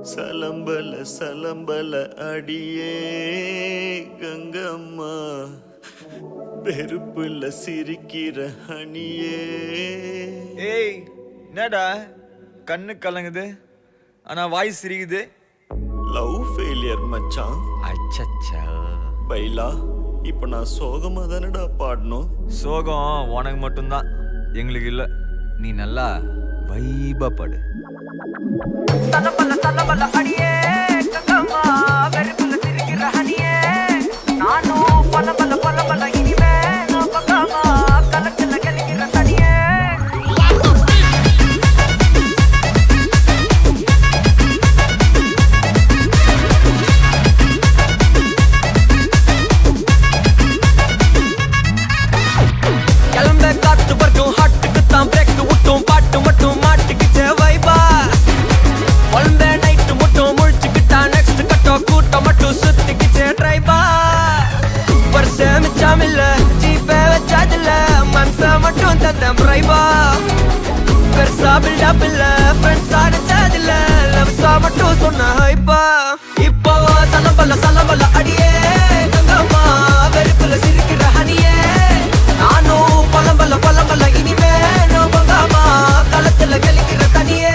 சலம்பல சலம்பல அடியே கங்கம்மா, பெருப்புல சிரிக்கிற ஹனியே. ஏய் என்னடா கண்ணு கலங்குது ஆனா வாய் சிரிக்குது? லவ் ஃபெயிலியர் மச்சான். அச்சச்சா. பைலா, இப்ப நான் சோகமா தானடா பாடணும். சோகம் உனக்கு மட்டும்தான், எங்களுக்கு இல்ல. நீ நல்லா வைபா பாடு. தலபல அடியே கங்கம்மா, வெறுப்புல சிரிக்கிற ஹனியே. நானும் பல இனிமே நான் பக்காமா, கலத்துல கலிக்கிற தனியே. கிளம்ப காத்து வரைக்கும் ஹாட்டுக்கு தான் பிரேக் விட்டும், பாட்டு மட்டும் மாட்டுக்குச்சே வைபா. ஒன்பே நைட்டு மட்டும் முழிச்சுக்கிட்டா நெக்ஸ்ட் கட்டோ கூட்டம் மட்டும் சுத்திக்கிச்சே ட்ரைபா. வருஷ மிச்சாமில்ல ஜீப்பே வச்சாதில்ல, மனச மட்டும் தந்தம் ரைபா. பெருசா பில்டப் இல்ல ஃப்ரெண்ட்ஸ் அடிச்சதில்ல, லவ்ஸா மட்டும் சொன்ன ஹைப்பா. இப்போ சலம்பல அடியே கங்கம்மா, வெறுப்புல சிரிக்கிற ஹனியே. நானும் பலம்பல இனிமே நான் பங்காமா, களத்துல கலிக்கிற தனியே.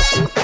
Hey,